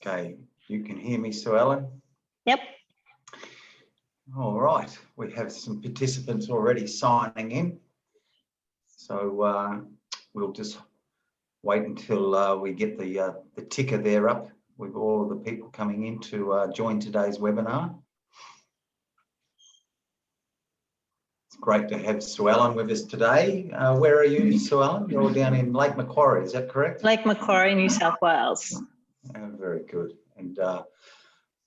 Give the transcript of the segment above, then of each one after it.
Okay, you can hear me, Suellen? Yep. All right, we have some participants already signing in. So we'll just wait until we get the ticker there up with all of the people coming in to join today's webinar. It's great to have Suellen with us today. Where are you, Suellen? You're down in Lake Macquarie, is that correct? Lake Macquarie, New South Wales. Very good. And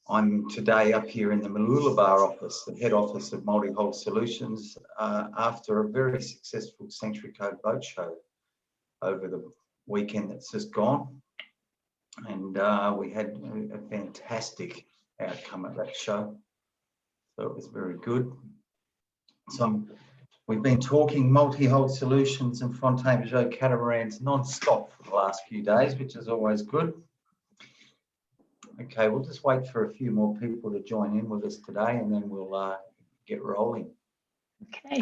I'm today up here in the Mooloolaba office, the head office of Multi-Hull Solutions, after a very successful Century Code boat show over the weekend that's just gone. And we had a fantastic outcome at that show. So it was very good. So we've been talking multi-hull solutions and Fountaine Pajot catamarans non-stop for the last few days, which is always good. Okay, we'll just wait for a few more people to join in with us today, and then we'll get rolling. Okay.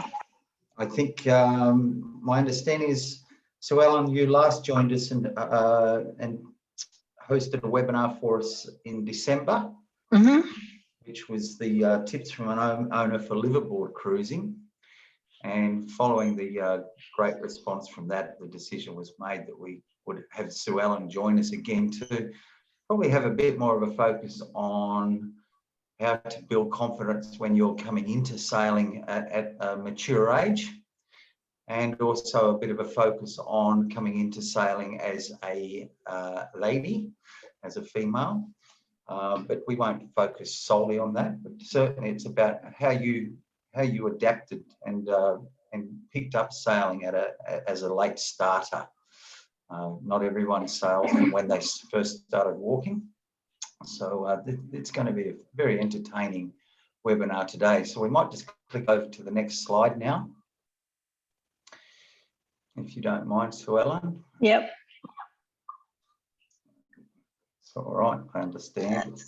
I think my understanding is, Suellen, you last joined us and hosted a webinar for us in December, which was the tips from an owner for liveaboard cruising. And following the great response from that, the decision was made that we would have Suellen join us again to probably have a bit more of a focus on how to build confidence when you're coming into sailing at a mature age, and also a bit of a focus on coming into sailing as a lady, as a female. But we won't focus solely on that, but certainly it's about how you adapted and picked up sailing as a late starter. Not everyone sails from when they first started walking. So it's going to be a very entertaining webinar today. So we might just click over to the next slide now, if you don't mind, Suellen. Yep. It's all right, I understand.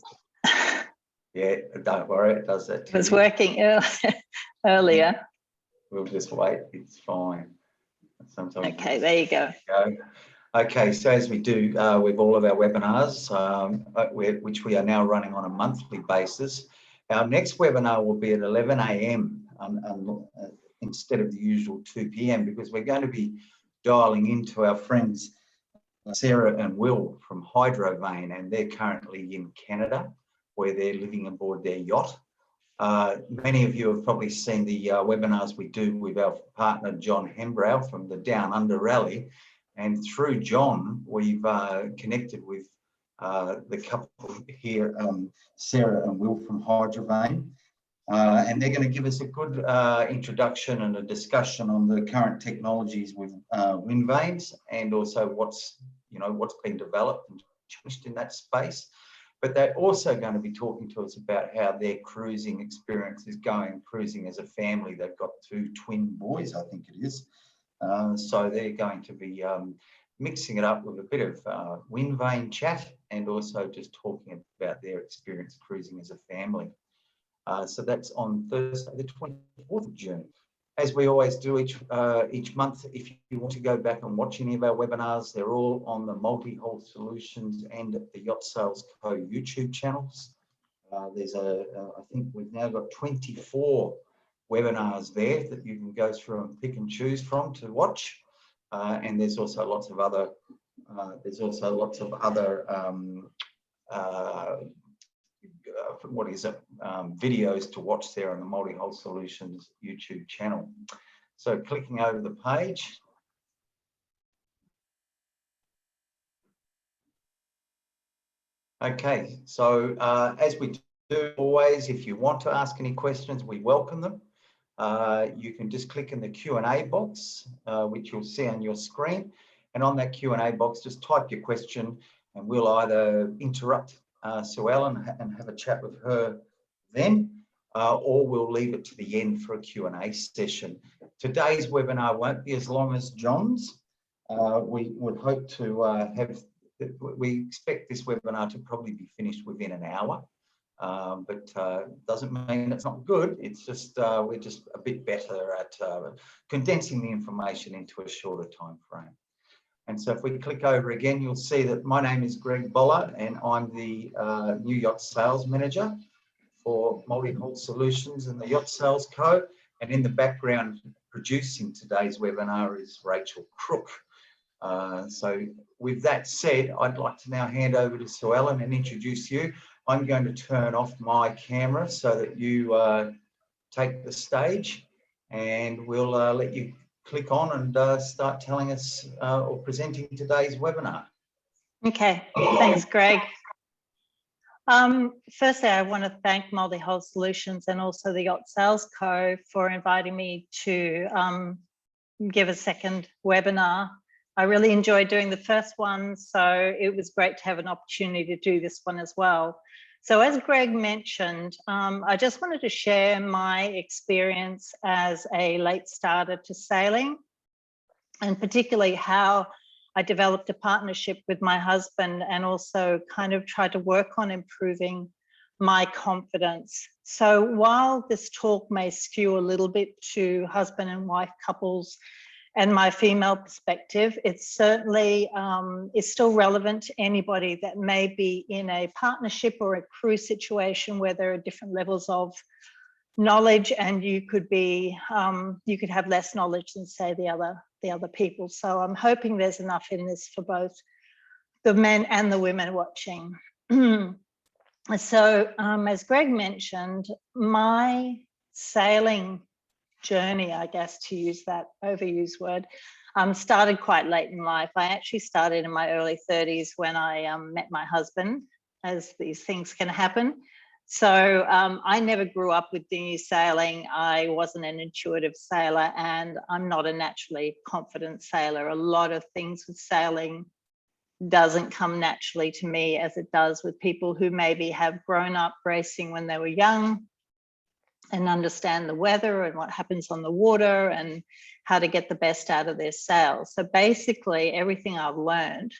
Yeah, don't worry, it does that. It was working earlier. We'll just wait, it's fine. Sometimes okay, there you go. Okay, so as we do with all of our webinars, which we are now running on a monthly basis, our next webinar will be at 11 a.m. Instead of the usual 2 p.m. because we're going to be dialing into our friends Sarah and Will from Hydrovane, and they're currently in Canada where they're living aboard their yacht. Many of you have probably seen the webinars we do with our partner John Hembrow from the Down Under Rally. And through John, we've connected with the couple here, Sarah and Will from Hydrovane. And they're going to give us a good introduction and a discussion on the current technologies with wind vanes, and also what's been developed and changed in that space. But they're also going to be talking to us about how their cruising experience is going, cruising as a family. They've got 2 twin boys, I think it is. So they're going to be mixing it up with a bit of wind vane chat, and also just talking about their experience cruising as a family. So that's on Thursday, the 24th of June. As we always do each month, if you want to go back and watch any of our webinars, they're all on the Multi-Hull Solutions and the Yacht Sales Co. YouTube channels. I think we've now got 24 webinars there that you can go through and pick and choose from to watch. And there's also lots of other videos to watch there on the Multi-Hull Solutions YouTube channel. So clicking over the page. Okay, so as we do always, if you want to ask any questions, we welcome them. You can just click in the Q&A box, which you'll see on your screen. And on that Q&A box, just type your question, and we'll either interrupt Suellen and have a chat with her then, or we'll leave it to the end for a Q&A session. Today's webinar won't be as long as John's. We would hope to we expect this webinar to probably be finished within an hour, but doesn't mean it's not good. It's just we're just a bit better at condensing the information into a shorter time frame. And so if we click over again, you'll see that my name is Greg Boller and I'm the new Yacht Sales Manager for Multi-Hull Solutions and the Yacht Sales Co. And in the background producing today's webinar is Rachel Crook. So with that said, I'd like to now hand over to Suellen and introduce you. I'm going to turn off my camera so that you take the stage, and we'll let you click on and start telling us or presenting today's webinar. Okay, thanks, Greg. Firstly, I want to thank Multi-Hull Solutions and also the Yacht Sales Co. for inviting me to give a second webinar. I really enjoyed doing the first one, so it was great to have an opportunity to do this one as well. So as Greg mentioned, I just wanted to share my experience as a late starter to sailing, and particularly how I developed a partnership with my husband and also kind of tried to work on improving my confidence. So while this talk may skew a little bit to husband and wife couples and my female perspective, it certainly is still relevant to anybody that may be in a partnership or a crew situation where there are different levels of knowledge, and you could be you could have less knowledge than, say, the other people. So I'm hoping there's enough in this for both the men and the women watching. So as Greg mentioned, my sailing journey, I guess, to use that overused word, started quite late in life. I actually started in my early 30s when I met my husband, as these things can happen. So I never grew up with dinghy sailing. I wasn't an intuitive sailor, and I'm not a naturally confident sailor. A lot of things with sailing doesn't come naturally to me as it does with people who maybe have grown up racing when they were young and understand the weather and what happens on the water and how to get the best out of their sails. So basically everything I've learned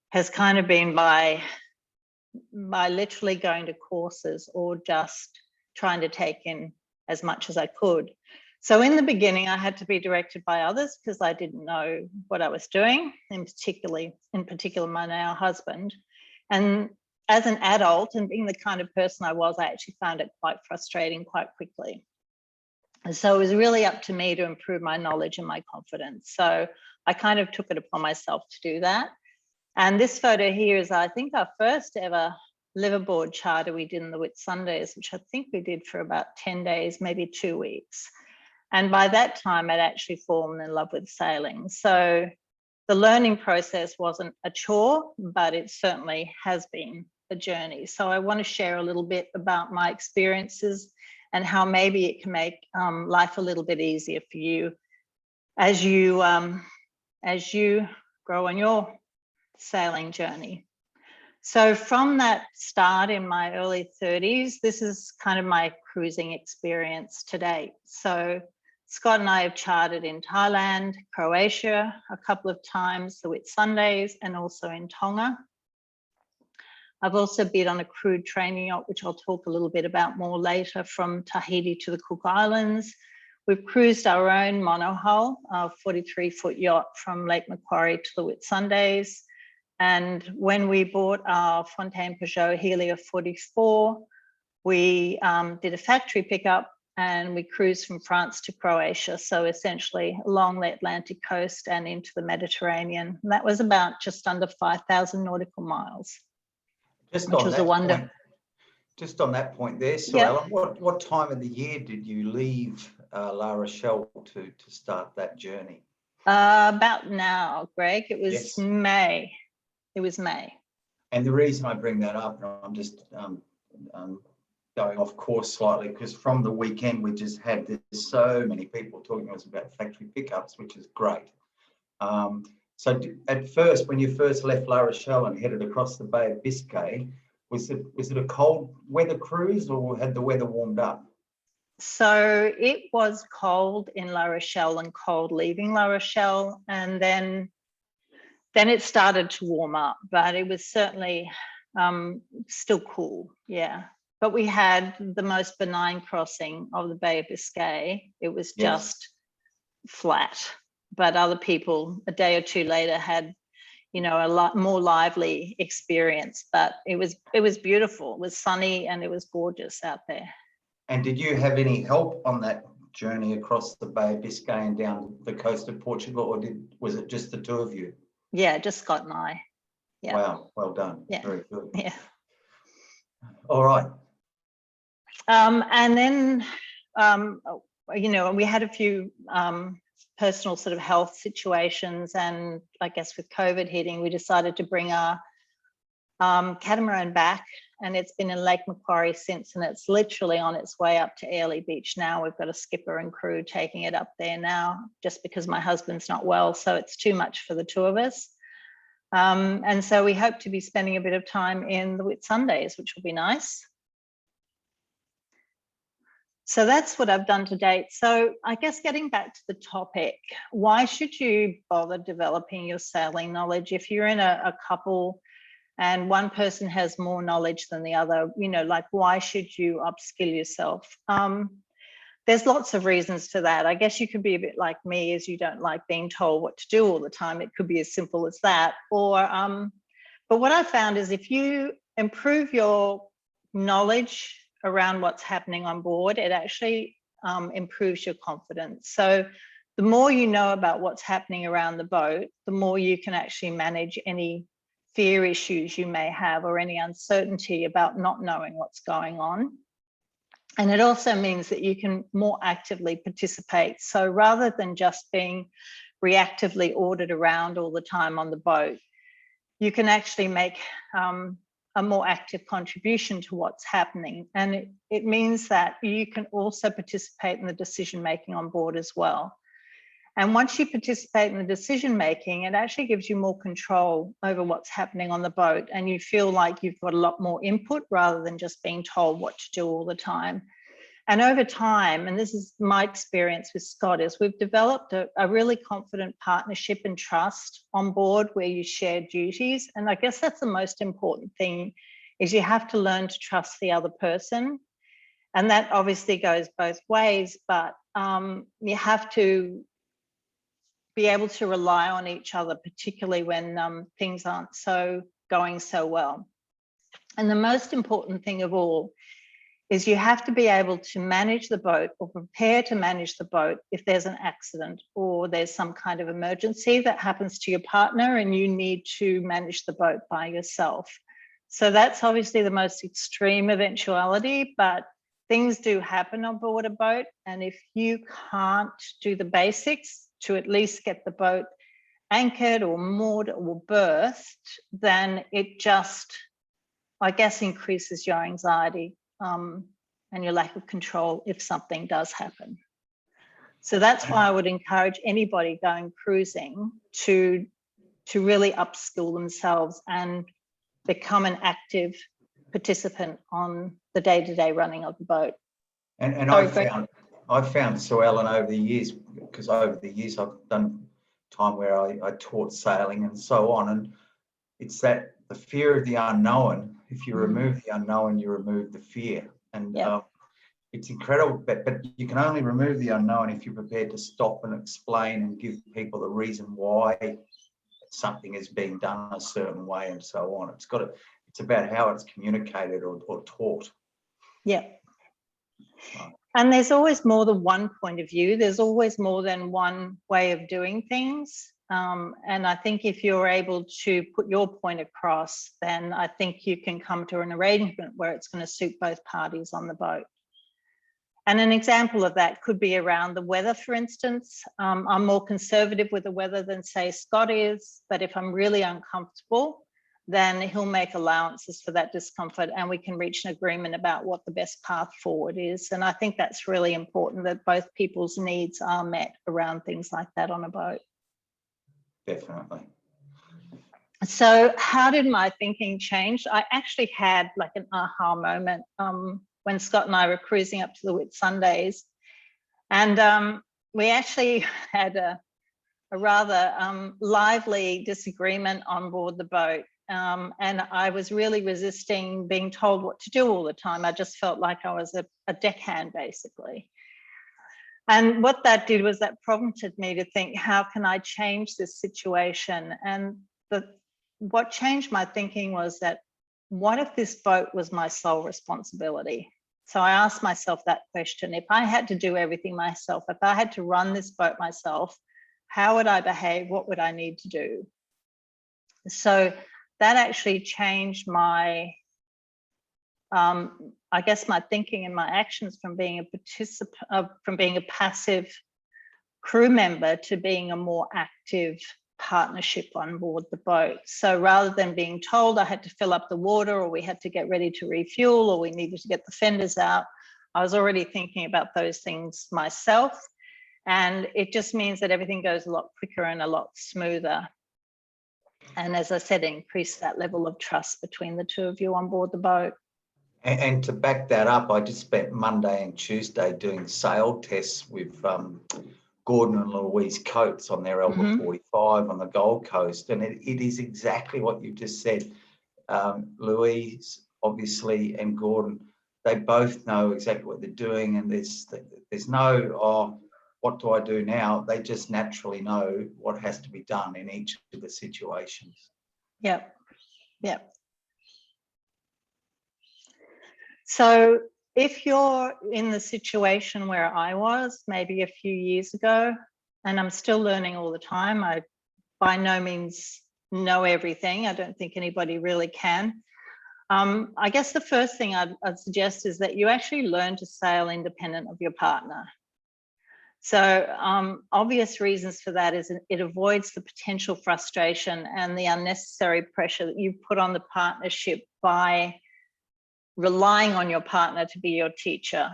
has kind of been by literally going to courses or just trying to take in as much as I could. So in the beginning, I had to be directed by others because I didn't know what I was doing, in particular my now husband. And as an adult and being the kind of person I was, I actually found it quite frustrating quite quickly. And so it was really up to me to improve my knowledge and my confidence. So I kind of took it upon myself to do that. And this photo here is, I think, our first ever liveaboard charter we did in the Whitsundays, which I think we did for about 10 days, maybe 2 weeks. And by that time, I'd actually fallen in love with sailing. So the learning process wasn't a chore, but it certainly has been a journey. So I want to share a little bit about my experiences and how maybe it can make life a little bit easier for you as you grow on your sailing journey. So from that start in my early 30s, this is kind of my cruising experience to date. So Scott and I have chartered in Thailand, Croatia a couple of times, the Whitsundays, and also in Tonga. I've also been on a crewed training yacht, which I'll talk a little bit about more later, from Tahiti to the Cook Islands. We've cruised our own monohull, our 43-foot yacht from Lake Macquarie to the Whitsundays. And when we bought our Fountaine Pajot Helia 44, we did a factory pickup and we cruised from France to Croatia. So essentially along the Atlantic coast and into the Mediterranean. And that was about just under 5,000 nautical miles. Just which on was that a wonder. point, just on that point there, Suellen, Yeah. what time of the year did you leave La Rochelle to start that journey? About now, Greg. It was Yes. May. It was May. And the reason I bring that up, and I'm just going off course slightly, because from the weekend we just had this, so many people talking to us about factory pickups, which is great. So at first, when you first left La Rochelle and headed across the Bay of Biscay, was it a cold weather cruise, or had the weather warmed up? So it was cold in La Rochelle and cold leaving La Rochelle, and then it started to warm up, but it was certainly still cool, yeah. But we had the most benign crossing of the Bay of Biscay. It was just flat, but other people a day or two later had, you know, a lot more lively experience. But it was beautiful. It was sunny and it was gorgeous out there. And did you have any help on that journey across the Bay of Biscay and down the coast of Portugal, or was it just the two of you? Yeah, just Scott and I. Yeah. Wow, well done. Yeah. Very good. Yeah. All right. And then, you know, we had a few personal sort of health situations, and I guess with COVID hitting, we decided to bring our catamaran back, and it's been in Lake Macquarie since, and it's literally on its way up to Airlie Beach now. We've got a skipper and crew taking it up there now, just because my husband's not well, so it's too much for the two of us. And so we hope to be spending a bit of time in the Whitsundays, which will be nice. So that's what I've done to date. So I guess getting back to the topic, why should you bother developing your sailing knowledge if you're in a couple and one person has more knowledge than the other? You know, like, why should you upskill yourself? There's lots of reasons for that. I guess you could be a bit like me, as you don't like being told what to do all the time. It could be as simple as that. Or, but what I found is if you improve your knowledge around what's happening on board, it actually improves your confidence. So the more you know about what's happening around the boat, the more you can actually manage any fear issues you may have or any uncertainty about not knowing what's going on. And it also means that you can more actively participate. So rather than just being reactively ordered around all the time on the boat, you can actually make a more active contribution to what's happening. And it means that you can also participate in the decision-making on board as well. And once you participate in the decision-making, it actually gives you more control over what's happening on the boat, and you feel like you've got a lot more input rather than just being told what to do all the time. And over time, and this is my experience with Scott, is we've developed a really confident partnership and trust on board where you share duties. And I guess that's the most important thing, is you have to learn to trust the other person. And that obviously goes both ways, but you have to be able to rely on each other, particularly when things aren't going so well. And the most important thing of all is you have to be able to manage the boat or prepare to manage the boat if there's an accident or there's some kind of emergency that happens to your partner and you need to manage the boat by yourself. So that's obviously the most extreme eventuality, but things do happen on board a boat. And if you can't do the basics to at least get the boat anchored or moored or berthed, then it just, I guess, increases your anxiety and your lack of control if something does happen. So that's why I would encourage anybody going cruising to really upskill themselves and become an active participant on the day-to-day running of the boat. And I've found, Suellen, over the years, because over the years I've done time where I taught sailing and so on, and it's that the fear of the unknown. If you remove the unknown, you remove the fear. And it's incredible, but you can only remove the unknown if you're prepared to stop and explain and give people the reason why something is being done a certain way and so on. It's about how it's communicated or taught. Yeah. And there's always more than one point of view. There's always more than one way of doing things. And I think if you're able to put your point across, then I think you can come to an arrangement where it's going to suit both parties on the boat. And an example of that could be around the weather, for instance. I'm more conservative with the weather than, say, Scott is, but if I'm really uncomfortable, then he'll make allowances for that discomfort and we can reach an agreement about what the best path forward is. And I think that's really important, that both people's needs are met around things like that on a boat. Definitely. So how did my thinking change? I actually had like an aha moment when Scott and I were cruising up to the Whitsundays. And we actually had a rather lively disagreement on board the boat. And I was really resisting being told what to do all the time. I just felt like I was a deckhand, basically. And what that did was that prompted me to think, how can I change this situation? And what changed my thinking was that, what if this boat was my sole responsibility? So I asked myself that question. If I had to do everything myself, if I had to run this boat myself, how would I behave? What would I need to do? So that actually changed my, I guess, my thinking and my actions from being a participant, from being a passive crew member to being a more active partnership on board the boat. So rather than being told I had to fill up the water, or we had to get ready to refuel, or we needed to get the fenders out, I was already thinking about those things myself. And it just means that everything goes a lot quicker and a lot smoother. And as I said, increase that level of trust between the two of you on board the boat. And to back that up, I just spent Monday and Tuesday doing sail tests with Gordon and Louise Coates on their Elba 45 on the Gold Coast. And it is exactly what you just said. Louise, obviously, and Gordon, they both know exactly what they're doing. And there's no, oh, what do I do now? They just naturally know what has to be done in each of the situations. Yep, yep. So if you're in the situation where I was maybe a few years ago, and I'm still learning all the time, I by no means know everything. I don't think anybody really can. I guess the first thing I'd suggest is that you actually learn to sail independent of your partner. So obvious reasons for that is it avoids the potential frustration and the unnecessary pressure that you put on the partnership by relying on your partner to be your teacher.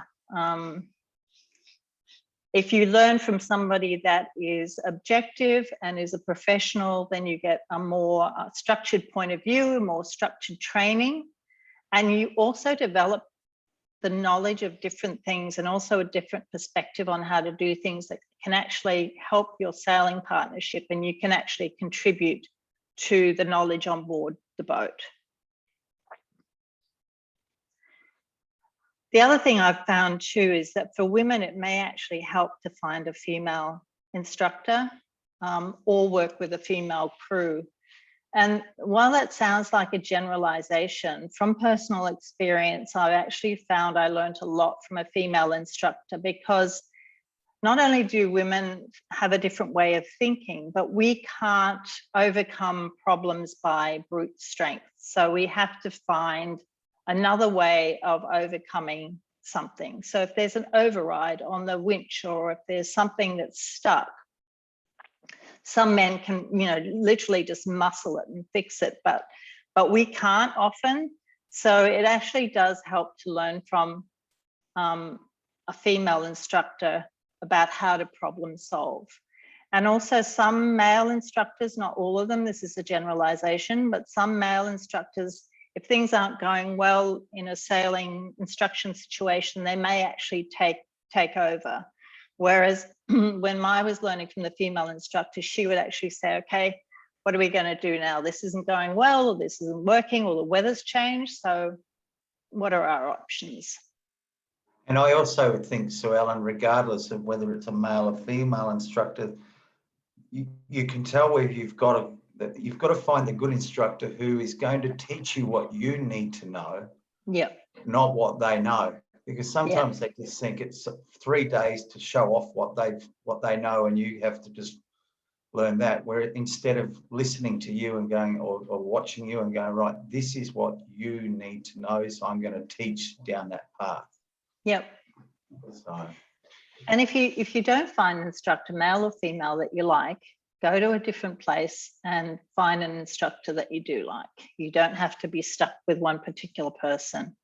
If you learn from somebody that is objective and is a professional, then you get a more structured point of view, more structured training, and you also develop the knowledge of different things and also a different perspective on how to do things that can actually help your sailing partnership, and you can actually contribute to the knowledge on board the boat. The other thing I've found too is that for women, it may actually help to find a female instructor or work with a female crew. And while that sounds like a generalization, from personal experience, I've actually found I learned a lot from a female instructor, because not only do women have a different way of thinking, but we can't overcome problems by brute strength. So we have to find another way of overcoming something. So if there's an override on the winch, or if there's something that's stuck, some men can, you know, literally just muscle it and fix it, but we can't often. So it actually does help to learn from a female instructor about how to problem solve. And also some male instructors, not all of them, this is a generalization, but some male instructors, if things aren't going well in a sailing instruction situation, they may actually take over. Whereas when I was learning from the female instructor, she would actually say, okay, what are we going to do now? This isn't going well, or this isn't working, or the weather's changed. So what are our options? And I also think, Suellen, regardless of whether it's a male or female instructor, you can tell where you've got to find the good instructor who is going to teach you what you need to know, not what they know. Because sometimes they just think it's 3 days to show off what they know, and you have to just learn that. Where instead of listening to you and going, or watching you and going, right, this is what you need to know, so I'm going to teach down that path. Yep. So. And if you don't find an instructor, male or female, that you like, go to a different place and find an instructor that you do like. You don't have to be stuck with one particular person.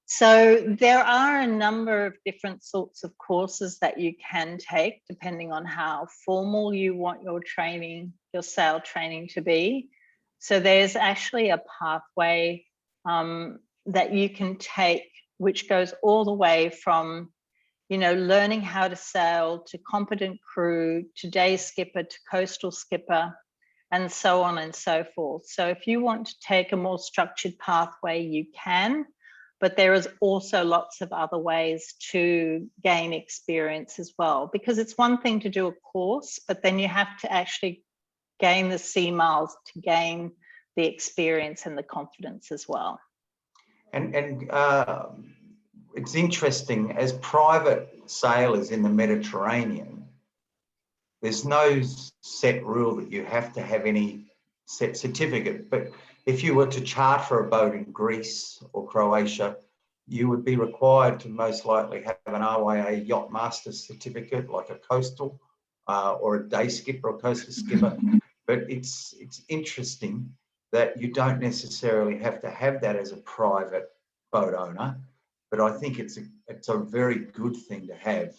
So there are a number of different sorts of courses that you can take depending on how formal you want your training, your sail training to be. So there's actually a pathway that you can take, which goes all the way from, you know, learning how to sail to competent crew, to day skipper, to coastal skipper, and so on and so forth. So if you want to take a more structured pathway, you can. but there is also lots of other ways to gain experience as well, because it's one thing to do a course, but then you have to actually gain the sea miles to gain the experience and the confidence as well. And it's interesting, as private sailors in the Mediterranean, there's no set rule that you have to have any set certificate. But if you were to charter a boat in Greece or Croatia, you would be required to most likely have an RYA Yacht Master certificate, like a coastal or a day skipper or coastal skipper. But it's interesting that you don't necessarily have to have that as a private boat owner, but I think it's a very good thing to have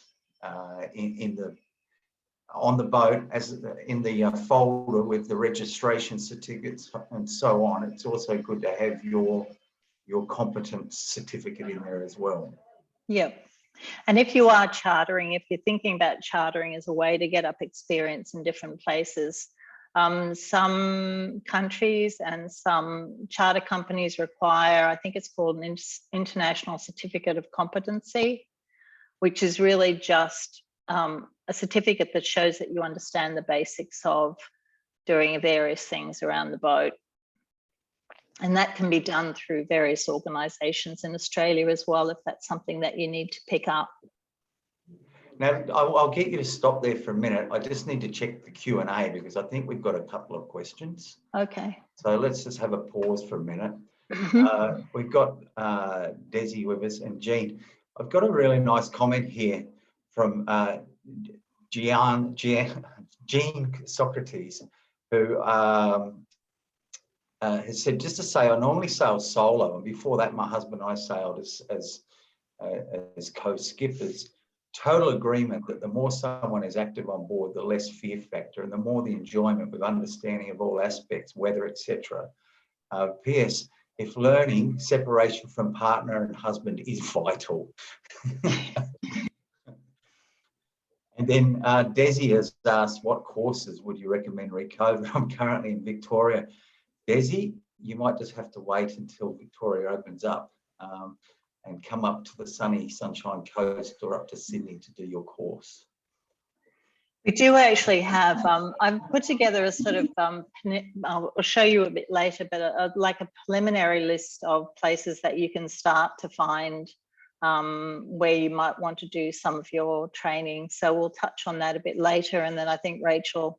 on the boat, as in the folder with the registration certificates and so on. It's also good to have your competence certificate in there as well. Yep. And if you are chartering, if you're thinking about chartering as a way to get up experience in different places, some countries and some charter companies require, I think it's called an International Certificate of Competency, which is really just a certificate that shows that you understand the basics of doing various things around the boat. And that can be done through various organisations in Australia as well, if that's something that you need to pick up. Now, I'll get you to stop there for a minute. I just need to check the Q&A because I think we've got a couple of questions. Okay. So let's just have a pause for a minute. We've got Desi with us and Jean. I've got a really nice comment here from Jean Socrates, who has said, just to say, I normally sail solo, and before that, my husband and I sailed as co-skippers. Total agreement that the more someone is active on board, the less fear factor, and the more the enjoyment with understanding of all aspects, weather, etc. P.S. If learning, separation from partner and husband is vital. And then Desi has asked, what courses would you recommend re-COVID? I'm currently in Victoria. Desi, you might just have to wait until Victoria opens up and come up to the sunny Sunshine Coast or up to Sydney to do your course. We do actually have, I've put together a sort of, I'll show you a bit later, but like a preliminary list of places that you can start to find where you might want to do some of your training. So we'll touch on that a bit later. And then I think Rachel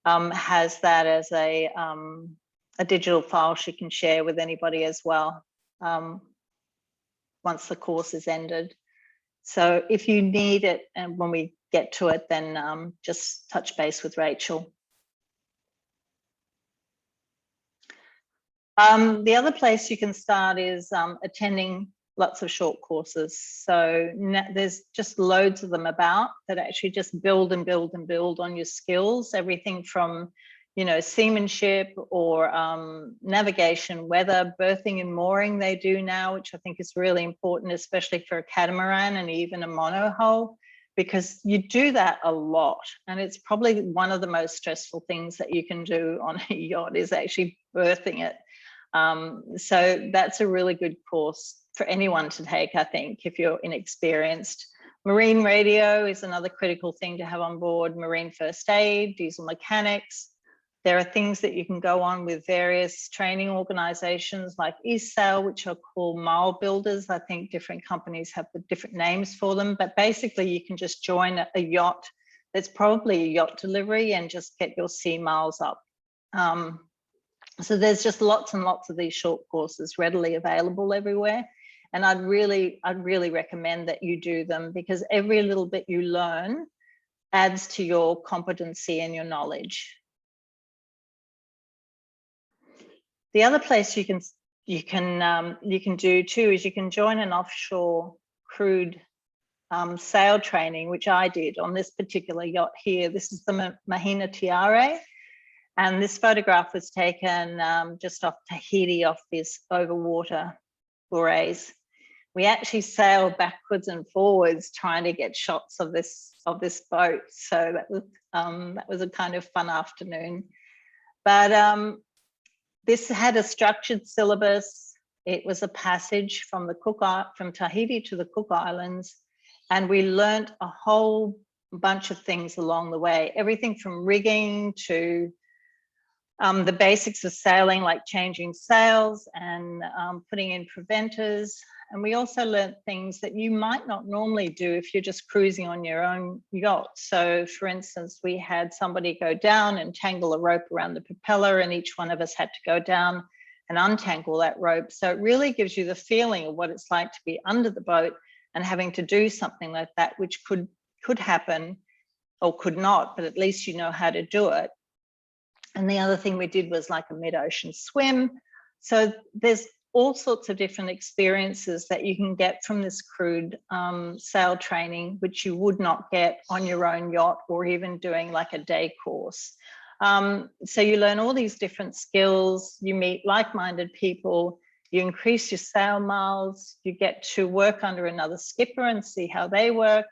has that as a digital file she can share with anybody as well once the course is ended. So if you need it, and when we get to it, then just touch base with Rachel. The other place you can start is attending lots of short courses. So there's just loads of them about that actually just build and build and build on your skills, everything from, you know, seamanship or navigation, weather, berthing and mooring they do now, which I think is really important, especially for a catamaran and even a monohull, because you do that a lot. And it's probably one of the most stressful things that you can do on a yacht is actually berthing it. So that's a really good course for anyone to take, I think, if you're inexperienced. Marine radio is another critical thing to have on board, marine first aid, diesel mechanics. There are things that you can go on with various training organizations like ESAIL, which are called mile builders. I think different companies have the different names for them, but basically you can just join a yacht that's probably a yacht delivery and just get your sea miles up. So there's just lots and lots of these short courses readily available everywhere. And I'd really recommend that you do them, because every little bit you learn adds to your competency and your knowledge. The other place you can do too is you can join an offshore crewed sail training, which I did on this particular yacht here. This is the Mahina Tiare, and this photograph was taken just off Tahiti, off this overwater forays. We actually sailed backwards and forwards trying to get shots of this boat. So that was a kind of fun afternoon. But this had a structured syllabus. It was a passage from from Tahiti to the Cook Islands, and we learnt a whole bunch of things along the way, everything from rigging to the basics of sailing, like changing sails and putting in preventers. And we also learnt things that you might not normally do if you're just cruising on your own yacht. So for instance, we had somebody go down and tangle a rope around the propeller, and each one of us had to go down and untangle that rope. So it really gives you the feeling of what it's like to be under the boat and having to do something like that, which could happen or could not, but at least you know how to do it. And the other thing we did was like a mid-ocean swim. So there's all sorts of different experiences that you can get from this crude sail training, which you would not get on your own yacht or even doing like a day course. So you learn all these different skills, you meet like-minded people, you increase your sail miles, you get to work under another skipper and see how they work,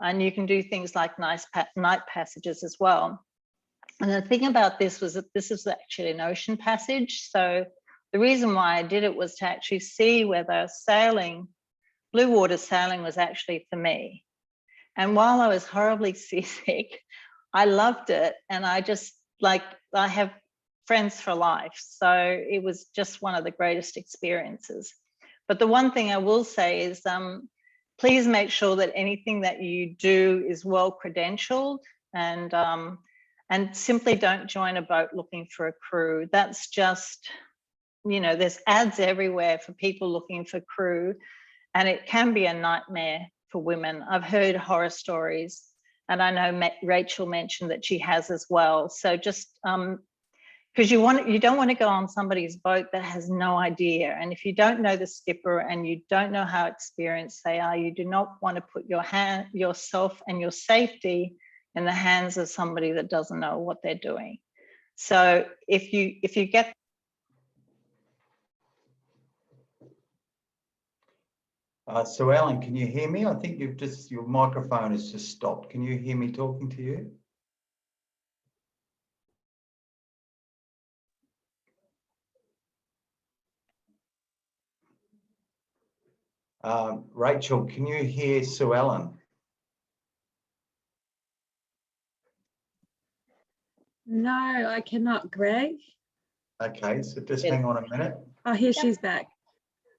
and you can do things like night passages as well. And the thing about this was that this is actually an ocean passage. So the reason why I did it was to actually see whether sailing, blue water sailing, was actually for me. And while I was horribly seasick, I loved it. And I just I have friends for life. So it was just one of the greatest experiences. But the one thing I will say is please make sure that anything that you do is well credentialed, and simply don't join a boat looking for a crew. That's just, you know, there's ads everywhere for people looking for crew, and it can be a nightmare for women. I've heard horror stories, and I know Rachel mentioned that she has as well. So just because you don't want to go on somebody's boat that has no idea, and if you don't know the skipper and you don't know how experienced they are, you do not want to put yourself and your safety in the hands of somebody that doesn't know what they're doing. So if you get Suellen, can you hear me? I think your microphone has just stopped. Can you hear me talking to you? Rachel, can you hear Suellen? No, I cannot, Greg. Okay, so just hang on a minute. Oh, here she's back.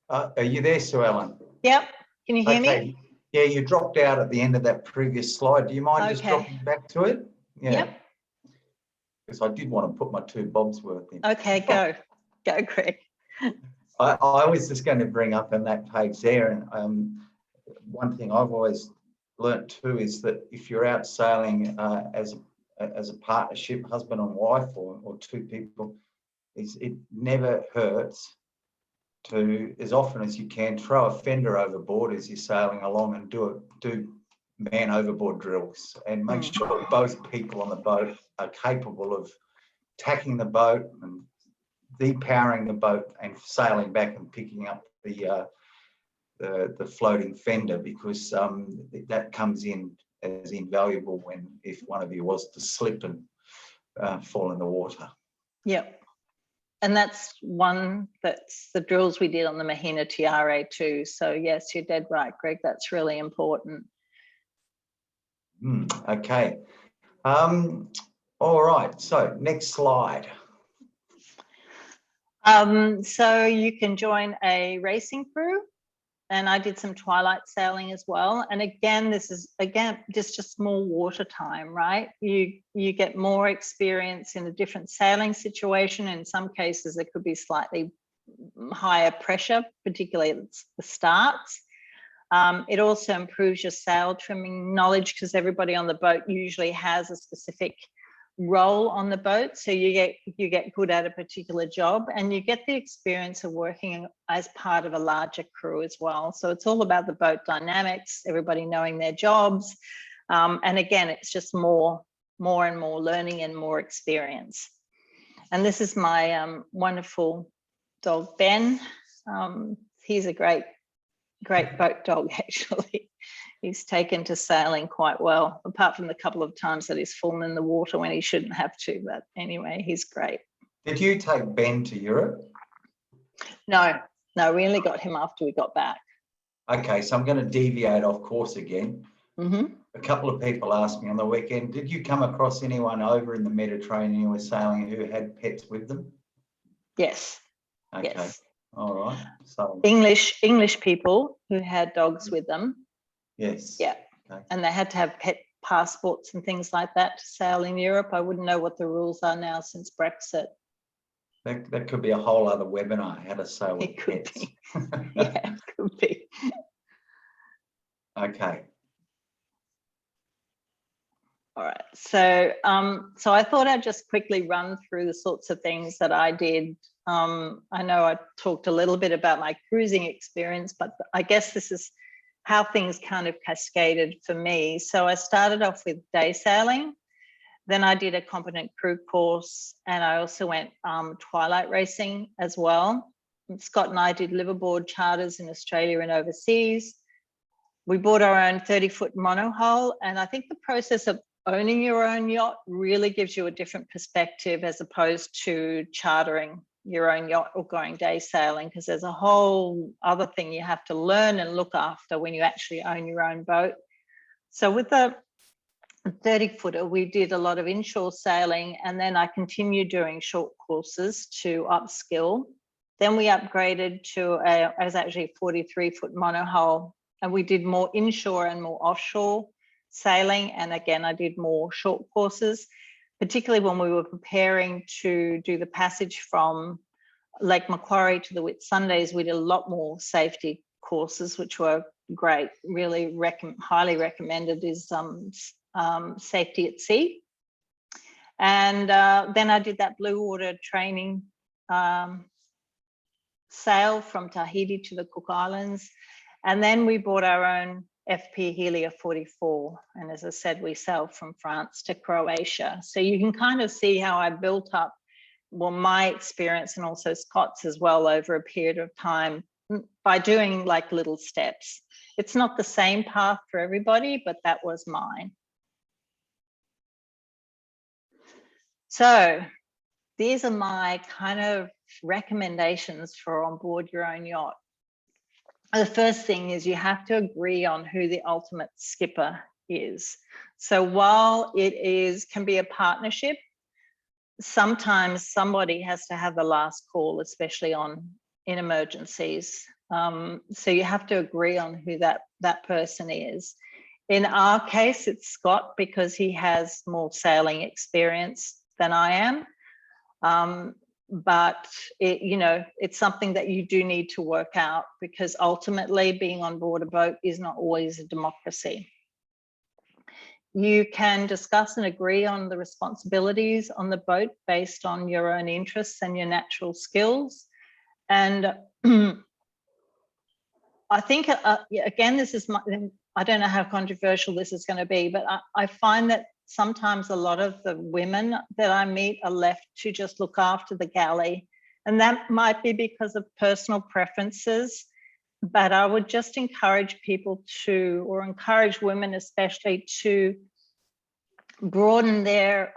Are you there, Suellen? Yep. Can you hear me? Yeah, you dropped out at the end of that previous slide. Do you mind just dropping back to it? Yeah. Yep. Because I did want to put my 2 bobs worth in. Okay, go, Greg. I was just going to bring up on that page there, and one thing I've always learnt too is that if you're out sailing as a partnership, husband and wife, or 2 people, it never hurts to, as often as you can, throw a fender overboard as you're sailing along and do man overboard drills, and make sure both people on the boat are capable of tacking the boat and depowering the boat and sailing back and picking up the floating fender, because that comes in as invaluable if one of you was to slip and fall in the water. Yep. And that's the drills we did on the Mahina TRA too. So yes, you're dead right, Greg. That's really important. Okay. All right. So next slide. So you can join a racing crew, and I did some twilight sailing as well. And again, this is just a small water time, right? You get more experience in a different sailing situation. In some cases, it could be slightly higher pressure, particularly at the starts. It also improves your sail trimming knowledge, because everybody on the boat usually has a specific role on the boat, so you get good at a particular job, and you get the experience of working as part of a larger crew as well. So it's all about the boat dynamics, everybody knowing their jobs, and again, it's just more and more learning and more experience. And this is my wonderful dog Ben. He's a great boat dog, actually. He's taken to sailing quite well, apart from the couple of times that he's fallen in the water when he shouldn't have to. But anyway, he's great. Did you take Ben to Europe? No, No, we only got him after we got back. Okay, so I'm going to deviate off course again. Mm-hmm. A couple of people asked me on the weekend, did you come across anyone over in the Mediterranean who was sailing who had pets with them? Yes. Okay. Yes. All right. So English people who had dogs with them. yes. Yeah. Okay. And they had to have pet passports and things like that to sail in Europe. I wouldn't know what the rules are now since Brexit. That could be a whole other webinar, how to sail with It could pets. be. Yeah, it could be. Okay. All right. So I thought I'd just quickly run through the sorts of things that I did. I know I talked a little bit about my cruising experience, but I guess this is how things kind of cascaded for me. So I started off with day sailing. Then I did a competent crew course, and I also went twilight racing as well. And Scott and I did liveaboard charters in Australia and overseas. We bought our own 30-foot monohull, and I think the process of owning your own yacht really gives you a different perspective as opposed to chartering your own yacht or going day sailing, because there's a whole other thing you have to learn and look after when you actually own your own boat. So with the 30-footer, we did a lot of inshore sailing, and then I continued doing short courses to upskill. Then we upgraded to it was actually a 43-foot monohull, and we did more inshore and more offshore sailing. And again, I did more short courses, particularly when we were preparing to do the passage from Lake Macquarie to the Whitsundays. We did a lot more safety courses, which were great. Really highly recommended is safety at sea. And then I did that blue water training sail from Tahiti to the Cook Islands. And then we bought our own FP Helia 44. And as I said, we sailed from France to Croatia. So you can kind of see how I built up, well, my experience and also Scott's as well over a period of time by doing like little steps. It's not the same path for everybody, but that was mine. So these are my kind of recommendations for on board your own yacht. The first thing is you have to agree on who the ultimate skipper is. So while it can be a partnership, sometimes somebody has to have the last call, especially in emergencies. So you have to agree on who that person is. In our case, it's Scott, because he has more sailing experience than I am. But it's something that you do need to work out, because ultimately being on board a boat is not always a democracy. You can discuss and agree on the responsibilities on the boat based on your own interests and your natural skills. And I think, again, this is I don't know how controversial this is going to be, but I find that sometimes a lot of the women that I meet are left to just look after the galley. And that might be because of personal preferences, but I would just encourage people or encourage women especially, to broaden their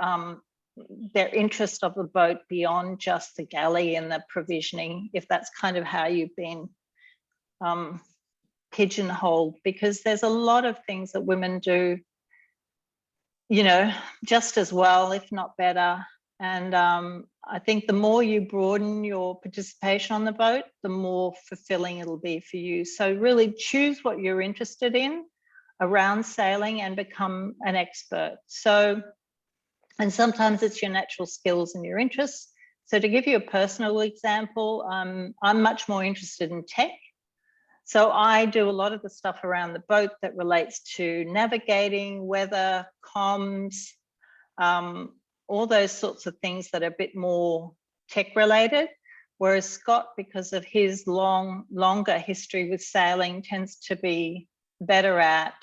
interest of the boat beyond just the galley and the provisioning, if that's kind of how you've been pigeonholed, because there's a lot of things that women do, just as well, if not better. And I think the more you broaden your participation on the boat, the more fulfilling it'll be for you. So really choose what you're interested in around sailing and become an expert. So, and sometimes it's your natural skills and your interests. So to give you a personal example, I'm much more interested in tech. So I do a lot of the stuff around the boat that relates to navigating, weather, comms, all those sorts of things that are a bit more tech related. Whereas Scott, because of his longer history with sailing, tends to be better at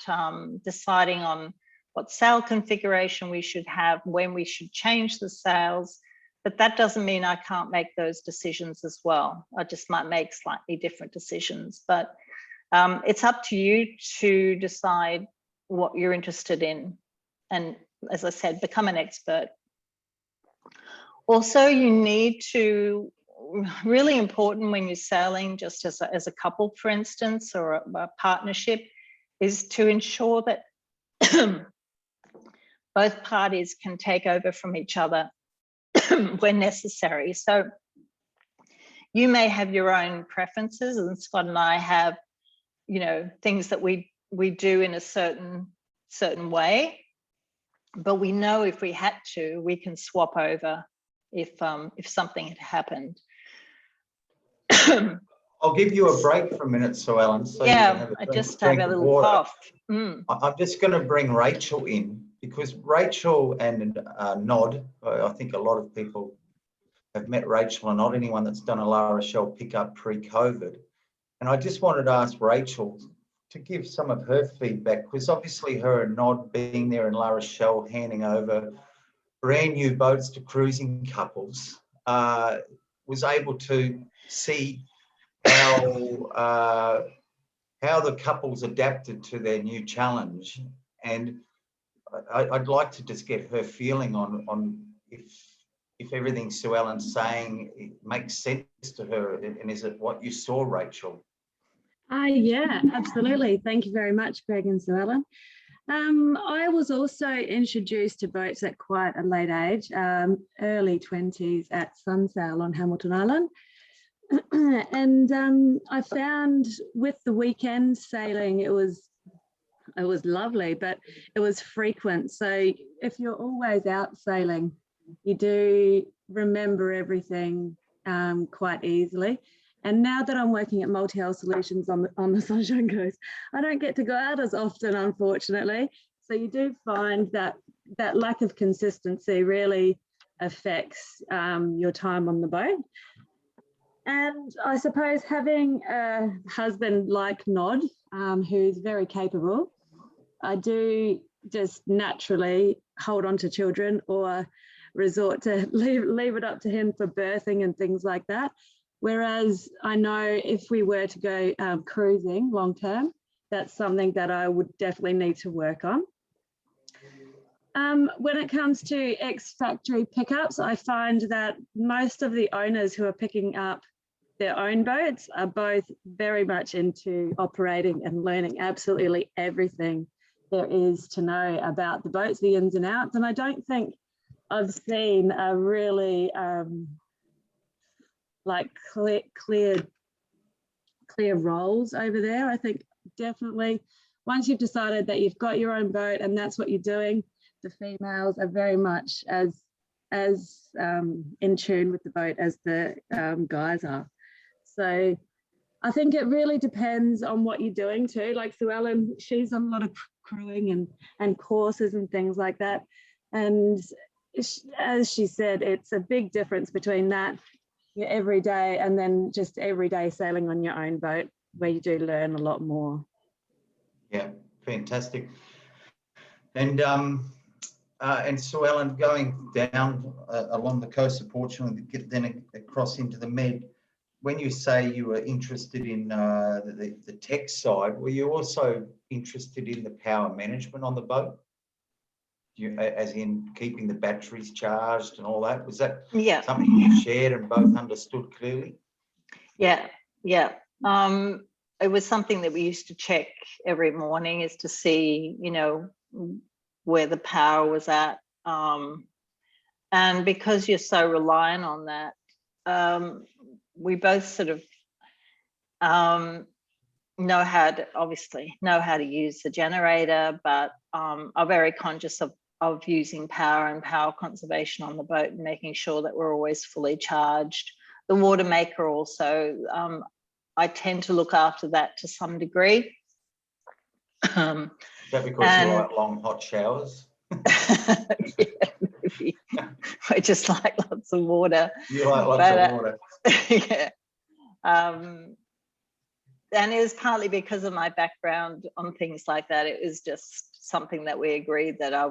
deciding on what sail configuration we should have, when we should change the sails. But that doesn't mean I can't make those decisions as well. I just might make slightly different decisions. But it's up to you to decide what you're interested in. And as I said, become an expert. Also, you need to really important when you're sailing, just as a couple, for instance, or a partnership, is to ensure that both parties can take over from each other when necessary. So you may have your own preferences, and Scott and I have, you know, things that we do in a certain way, but we know if we had to, we can swap over if something had happened. I'll give you a break for a minute, Suellen. So yeah, I just have a little cough. I'm just going to bring Rachel in, because Rachel and Nod, I think a lot of people have met Rachel and not anyone that's done a La Rochelle pickup pre-COVID. And I just wanted to ask Rachel to give some of her feedback, because obviously her and Nod being there in La Rochelle, handing over brand new boats to cruising couples, was able to see how the couples adapted to their new challenge. And I'd like to just get her feeling on if everything Suellen's saying it makes sense to her, and is it what you saw, Rachel? Yeah, absolutely. Thank you very much, Greg and Suellen. I was also introduced to boats at quite a late age, early 20s at Sunsail on Hamilton Island. And I found with the weekend sailing, it was lovely, but it was frequent. So if you're always out sailing, you do remember everything quite easily. And now that I'm working at Multi-Hull Solutions on the Sunshine Coast, I don't get to go out as often, unfortunately. So you do find that lack of consistency really affects your time on the boat. And I suppose having a husband like Nod, who's very capable, I do just naturally hold on to children or resort to leave it up to him for birthing and things like that. Whereas I know if we were to go cruising long term, that's something that I would definitely need to work on. When it comes to ex-factory pickups, I find that most of the owners who are picking up their own boats are both very much into operating and learning absolutely everything there is to know about the boats, the ins and outs. And I don't think I've seen a really like clear roles over there. I think definitely once you've decided that you've got your own boat and that's what you're doing, the females are very much as in tune with the boat as the guys are. So I think it really depends on what you're doing too. Like Suellen, she's on a lot of crewing and courses and things like that. And as she said, it's a big difference between that your everyday and then just everyday sailing on your own boat, where you do learn a lot more. Yeah, fantastic. And Suellen, going down along the coast of Portugal and then across into the Med, when you say you were interested in the tech side, were you also interested in the power management on the boat? As in keeping the batteries charged and all that? Was that something you shared and both understood clearly? Yeah. It was something that we used to check every morning, is to see, you know, where the power was at. And because you're so reliant on that, we both sort of know how to use the generator, but are very conscious of using power and power conservation on the boat and making sure that we're always fully charged. The water maker also, I tend to look after that to some degree. Is that because you like long hot showers? Yeah, maybe. I just like lots of water. You like lots of water. Yeah. And it was partly because of my background on things like that. It was just something that we agreed that I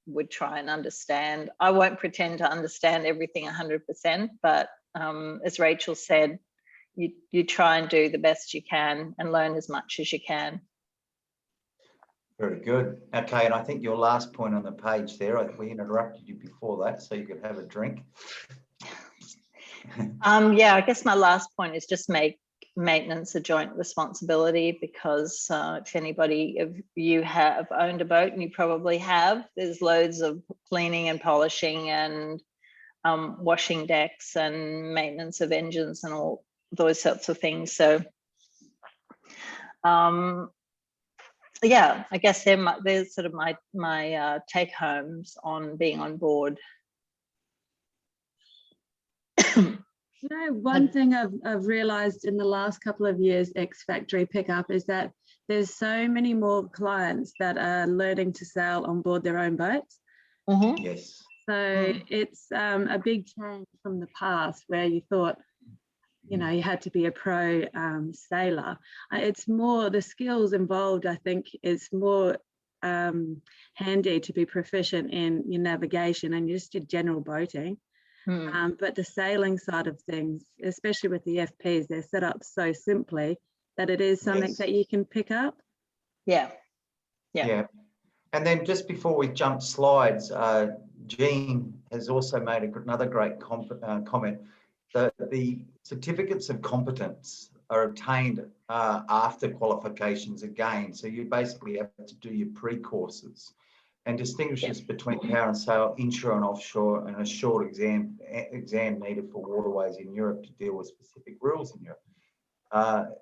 would try and understand. I won't pretend to understand everything 100%, but as Rachel said, you try and do the best you can and learn as much as you can. Very good. Okay, and I think your last point on the page there, we interrupted you before that so you could have a drink. Yeah, I guess my last point is just make maintenance a joint responsibility, because if anybody of you have owned a boat, and you probably have, there's loads of cleaning and polishing and washing decks and maintenance of engines and all those sorts of things. So yeah, I guess there's sort of my take homes on being on board. You know, one thing I've realized in the last couple of years ex-factory pickup is that there's so many more clients that are learning to sail on board their own boats. Mm-hmm. Yes. So it's a big change from the past, where you thought, you know, you had to be a pro sailor. It's more the skills involved, I think, is more handy to be proficient in your navigation and just your general boating. But the sailing side of things, especially with the FPs, they're set up so simply that it is something that you can pick up. Yeah. And then just before we jump slides, Jean has also made another great comment. The certificates of competence are obtained after qualifications again. So you basically have to do your pre-courses, and distinguishes between power and sail, inshore and offshore, and a short exam needed for waterways in Europe to deal with specific rules in Europe,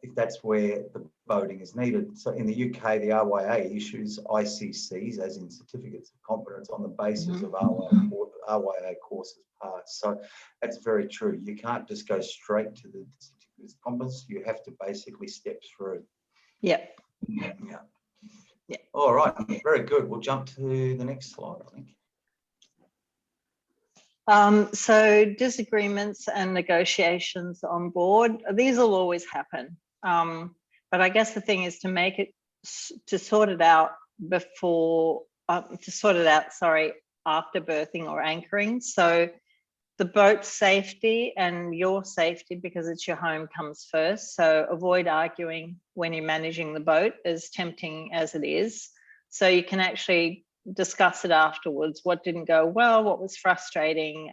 if that's where the boating is needed. So in the UK, the RYA issues ICCs, as in certificates of competence, on the basis of RYA courses passed. So that's very true. You can't just go straight to the certificates of competence. You have to basically step through. Yeah. All right, very good. We'll jump to the next slide, I think. So disagreements and negotiations on board, these will always happen. But I guess the thing is to sort it out after berthing or anchoring. So the boat's safety and your safety, because it's your home, comes first. So avoid arguing when you're managing the boat, as tempting as it is. So you can actually discuss it afterwards. What didn't go well, what was frustrating.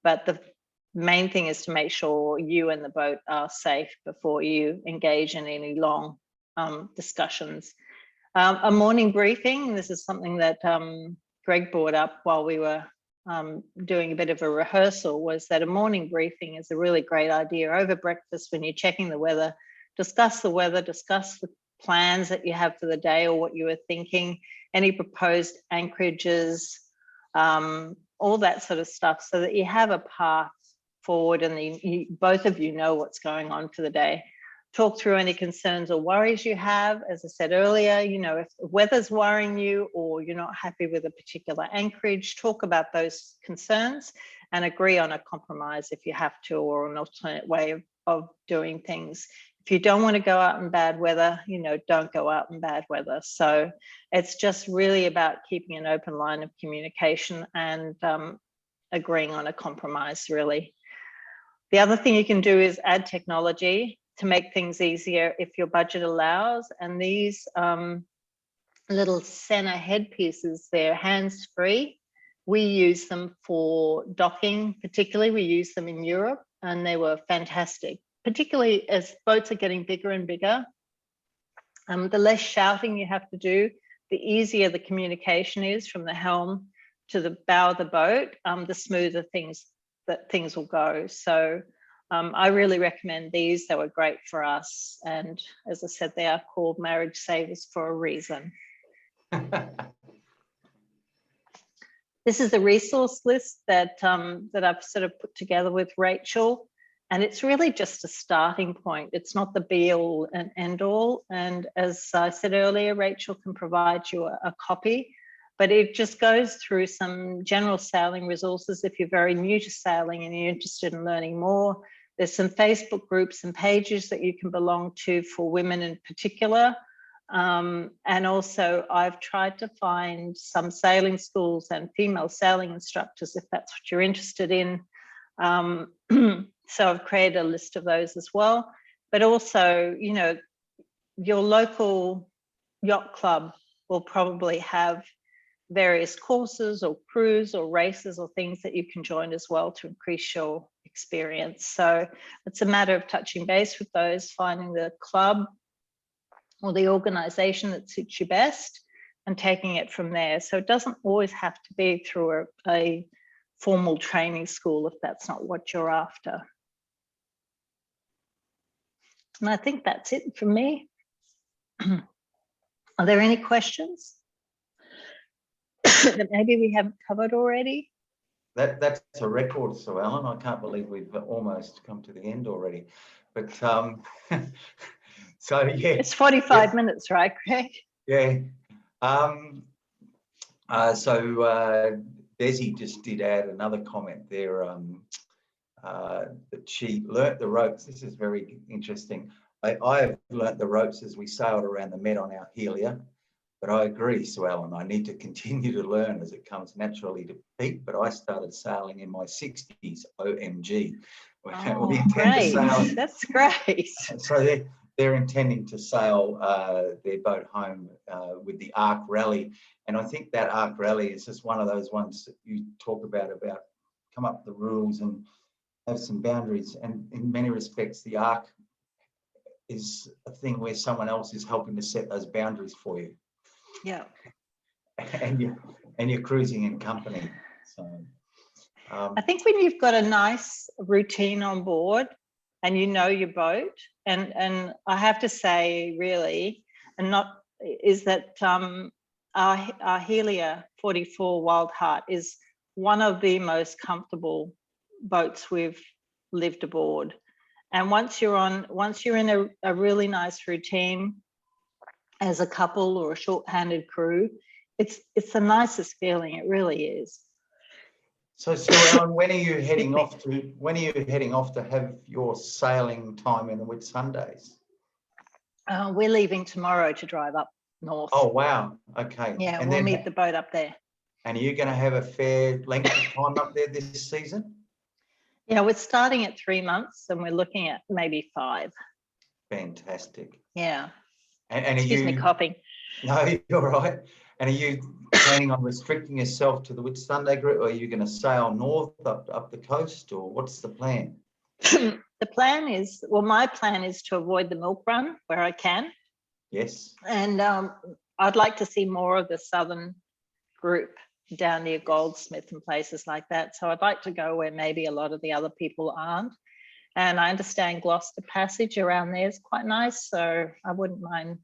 But the main thing is to make sure you and the boat are safe before you engage in any long discussions. A morning briefing, this is something that Greg brought up while we were doing a bit of a rehearsal, was that a morning briefing is a really great idea. Over breakfast, when you're checking the weather, discuss the plans that you have for the day or what you were thinking, any proposed anchorages, all that sort of stuff, so that you have a path forward and both of you know what's going on for the day. Talk through any concerns or worries you have. As I said earlier, you know, if the weather's worrying you or you're not happy with a particular anchorage, talk about those concerns and agree on a compromise if you have to, or an alternate way of doing things. If you don't want to go out in bad weather, you know, don't go out in bad weather. So it's just really about keeping an open line of communication and agreeing on a compromise, really. The other thing you can do is add technology to make things easier if your budget allows. And these little center headpieces, they're hands-free. We use them for docking, particularly. We use them in Europe, and they were fantastic, particularly as boats are getting bigger and bigger. The less shouting you have to do, the easier the communication is from the helm to the bow of the boat, the smoother things will go. So I really recommend these. They were great for us. And as I said, they are called marriage savers for a reason. This is the resource list that I've sort of put together with Rachel. And it's really just a starting point. It's not the be all and end all. And as I said earlier, Rachel can provide you a copy, but it just goes through some general sailing resources. If you're very new to sailing and you're interested in learning more, there's some Facebook groups and pages that you can belong to for women in particular. And also I've tried to find some sailing schools and female sailing instructors, if that's what you're interested in. So I've created a list of those as well. But also, you know, your local yacht club will probably have various courses or crews or races or things that you can join as well to increase your experience. So it's a matter of touching base with those, finding the club or the organization that suits you best and taking it from there. So it doesn't always have to be through a formal training school if that's not what you're after. And I think that's it from me. Are there any questions that maybe we haven't covered already? That's a record, Suellen. I can't believe we've almost come to the end already. But so yeah, It's 45 minutes, right, Craig? yeah. Desi just did add another comment there that she learnt the ropes. This is very interesting. I have learnt the ropes as we sailed around the Med on our Helia. But I agree, Suellen, I need to continue to learn as it comes naturally to Pete. But I started sailing in my 60s, OMG. Oh, we intend great. to sail. That's great. So they're intending to sail their boat home with the Arc Rally. And I think that Arc Rally is just one of those ones that you talk about come up with the rules and have some boundaries. And in many respects, the Arc is a thing where someone else is helping to set those boundaries for you. Yeah. And you're cruising in company. So I think when you've got a nice routine on board and you know your boat, and I have to say really, and not is that our Helia 44 Wild Heart is one of the most comfortable boats we've lived aboard. And once you're in a really nice routine as a couple or a short-handed crew, it's the nicest feeling. It really is. So Suellen, when are you heading off to have your sailing time in the Whitsundays? We're leaving tomorrow to drive up north. Oh wow, okay. Yeah, and we'll then meet the boat up there. And are you going to have a fair length of time up there this season? Yeah, we're starting at 3 months and we're looking at maybe 5. Fantastic. Yeah. And Excuse me, coughing. No, you're right. And are you planning on restricting yourself to the Whitsunday group, or are you going to sail north up the coast, or what's the plan? The plan is, well, my plan is to avoid the milk run where I can. Yes. And I'd like to see more of the southern group down near Goldsmith and places like that. So I'd like to go where maybe a lot of the other people aren't. And I understand Gloucester Passage around there is quite nice, so I wouldn't mind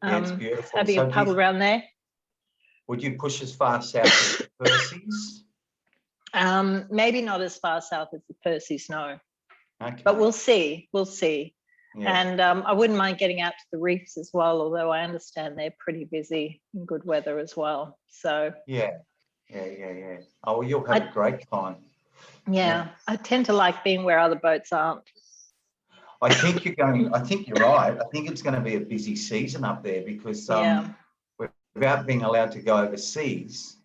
it's beautiful. having a pub around there. Would you push as far south as the Percy's? Maybe not as far south as the Percy's, no. Okay. But we'll see. We'll see. Yeah. And I wouldn't mind getting out to the reefs as well, although I understand they're pretty busy in good weather as well. So yeah. Oh, well, you'll have a great time. Yeah, I tend to like being where other boats aren't. I think you're right. I think it's going to be a busy season up there because without being allowed to go overseas,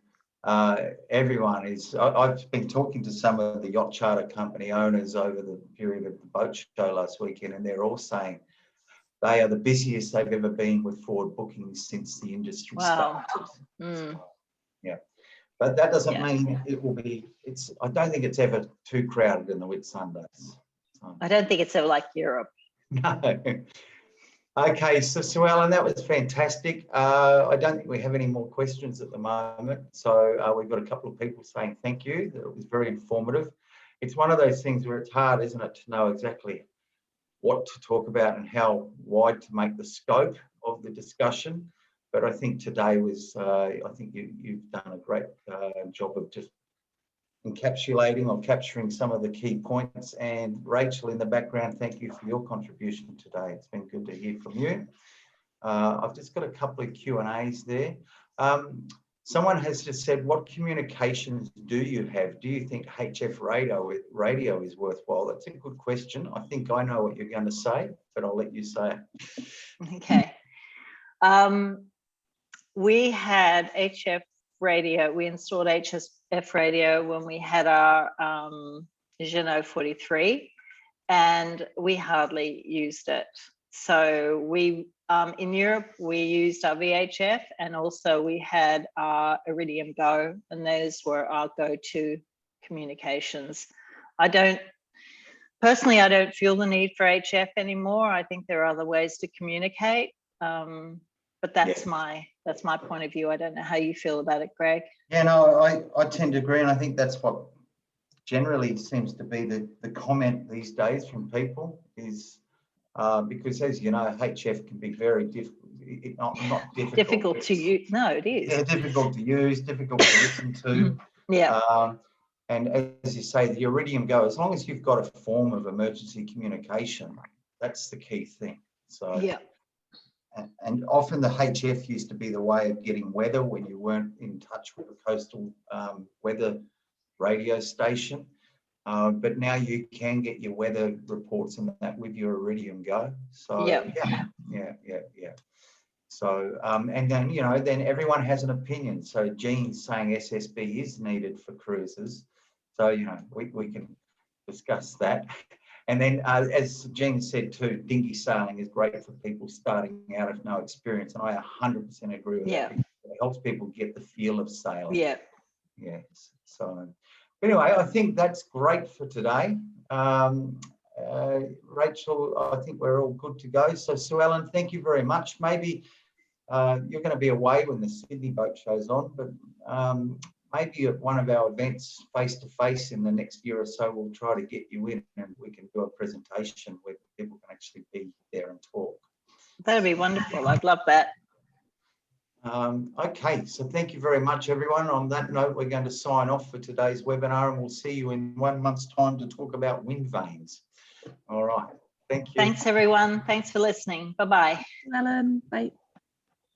everyone is. I've been talking to some of the yacht charter company owners over the period of the boat show last weekend, and they're all saying they are the busiest they've ever been with forward bookings since the industry started. So, yeah. But that doesn't mean it will be. I don't think it's ever too crowded in the Whitsundays. So. I don't think it's ever like Europe. No. Okay, so Suellen, that was fantastic. I don't think we have any more questions at the moment. So we've got a couple of people saying thank you. That was very informative. It's one of those things where it's hard, isn't it, to know exactly what to talk about and how wide to make the scope of the discussion. But I think today was, I think you've done a great job of just encapsulating or capturing some of the key points. And Rachel in the background, thank you for your contribution today. It's been good to hear from you. I've just got a couple of Q&As there. Someone has just said, what communications do you have? Do you think HF radio is worthwhile? That's a good question. I think I know what you're going to say, but I'll let you say it. Okay. We had HF radio. We installed HF radio when we had our Jeanneau 43, and we hardly used it. So we in Europe we used our VHF, and also we had our Iridium Go, and those were our go-to communications. Personally, I don't feel the need for HF anymore. I think there are other ways to communicate. But that's my point of view. I don't know how you feel about it, Greg. Yeah, no, I tend to agree, and I think that's what generally seems to be the comment these days from people is because, as you know, HF can be very difficult. Not difficult. Difficult to use. No, it is. Yeah, difficult to use, difficult to listen to. Yeah. And as you say, the Iridium Go, as long as you've got a form of emergency communication, that's the key thing. So yeah. And often the HF used to be the way of getting weather when you weren't in touch with the coastal weather radio station. But now you can get your weather reports and that with your Iridium Go. So yeah. So and then then everyone has an opinion. So Jean's saying SSB is needed for cruises. So we can discuss that. And then as Jean said too, dinghy sailing is great for people starting out with no experience, and I 100% agree with that. It helps people get the feel of sailing. Yeah. Yes. So anyway, I think that's great for today. Rachel, I think we're all good to go. So Suellen, thank you very much. Maybe you're going to be away when the Sydney boat show's on, but maybe at one of our events face-to-face in the next year or so, we'll try to get you in and we can do a presentation where people can actually be there and talk. That'd be wonderful. I'd love that. Okay, so thank you very much, everyone. On that note, we're going to sign off for today's webinar, and we'll see you in 1 month's time to talk about wind vanes. All right. Thank you. Thanks, everyone. Thanks for listening. Bye-bye. Alan, bye.